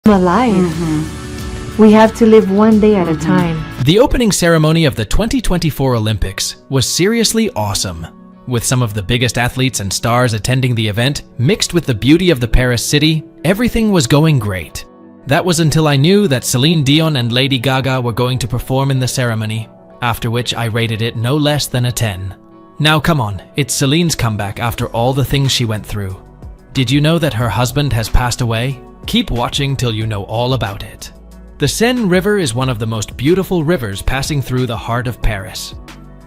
alive. We have to live one day at a time. The opening ceremony of the 2024 Olympics was seriously awesome. With some of the biggest athletes and stars attending the event, mixed with the beauty of the Paris city, everything was going great. That was until I knew that Céline Dion and Lady Gaga were going to perform in the ceremony, after which I rated it no less than a 10. Now come on, it's Celine's comeback after all the things she went through. Did you know that her husband has passed away? Keep watching till you know all about it. The Seine River is one of the most beautiful rivers passing through the heart of Paris.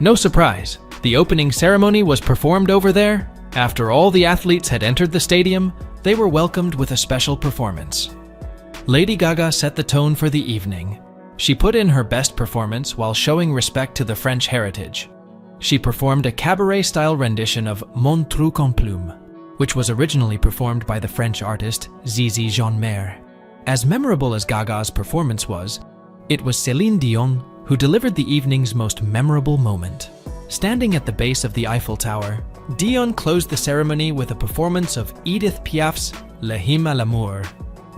No surprise, the opening ceremony was performed over there. After all the athletes had entered the stadium, they were welcomed with a special performance. Lady Gaga set the tone for the evening. She put in her best performance while showing respect to the French heritage. She performed a cabaret-style rendition of Mon Truc en Plume, which was originally performed by the French artist Zizi Jeanmaire. As memorable as Gaga's performance was, it was Céline Dion who delivered the evening's most memorable moment. Standing at the base of the Eiffel Tower, Dion closed the ceremony with a performance of Edith Piaf's Le Hymne à l'amour.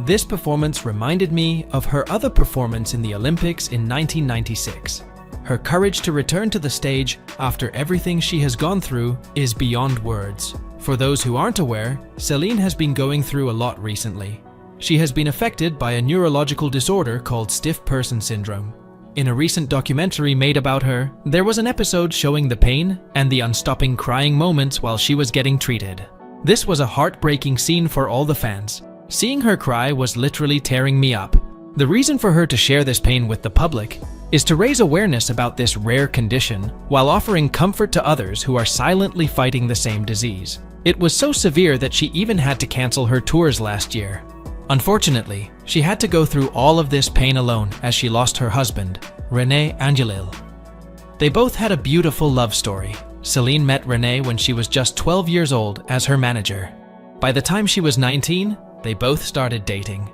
This performance reminded me of her other performance in the Olympics in 1996. Her courage to return to the stage after everything she has gone through is beyond words. For those who aren't aware, Céline has been going through a lot recently. She has been affected by a neurological disorder called stiff person syndrome. In a recent documentary made about her, there was an episode showing the pain and the unstopping crying moments while she was getting treated. This was a heartbreaking scene for all the fans. Seeing her cry was literally tearing me up. The reason for her to share this pain with the public is to raise awareness about this rare condition while offering comfort to others who are silently fighting the same disease. It was so severe that she even had to cancel her tours last year. Unfortunately, she had to go through all of this pain alone as she lost her husband, René Angelil. They both had a beautiful love story. Céline met René when she was just 12 years old as her manager. By the time she was 19, they both started dating.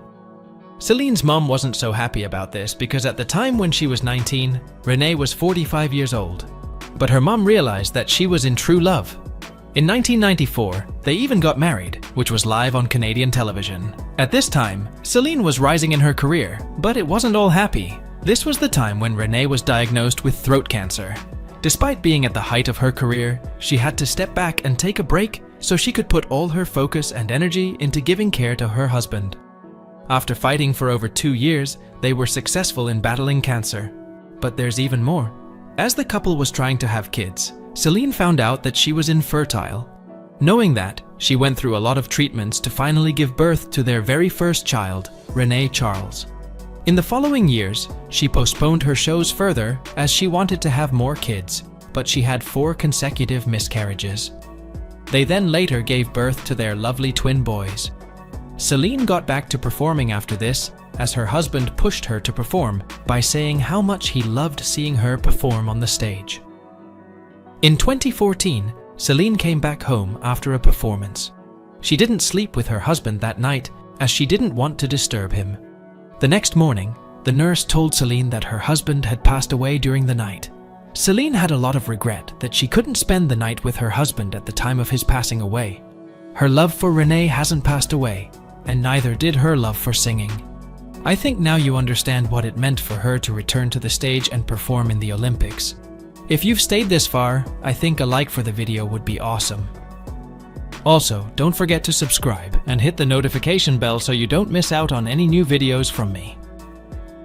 Céline's mom wasn't so happy about this because at the time when she was 19, René was 45 years old. But her mom realized that she was in true love. In 1994, they even got married, which was live on Canadian television. At this time, Céline was rising in her career, but it wasn't all happy. This was the time when René was diagnosed with throat cancer. Despite being at the height of her career, she had to step back and take a break so she could put all her focus and energy into giving care to her husband. After fighting for over 2 years, they were successful in battling cancer. But there's even more. As the couple was trying to have kids, Céline found out that she was infertile. Knowing that, she went through a lot of treatments to finally give birth to their very first child, René Charles. In the following years, she postponed her shows further as she wanted to have more kids, but she had 4 consecutive miscarriages. They then later gave birth to their lovely twin boys. Céline got back to performing after this, as her husband pushed her to perform by saying how much he loved seeing her perform on the stage. In 2014, Céline came back home after a performance. She didn't sleep with her husband that night as she didn't want to disturb him. The next morning, the nurse told Céline that her husband had passed away during the night. Céline had a lot of regret that she couldn't spend the night with her husband at the time of his passing away. Her love for René hasn't passed away, and neither did her love for singing. I think now you understand what it meant for her to return to the stage and perform in the Olympics. If you've stayed this far, I think a like for the video would be awesome. Also, don't forget to subscribe and hit the notification bell so you don't miss out on any new videos from me.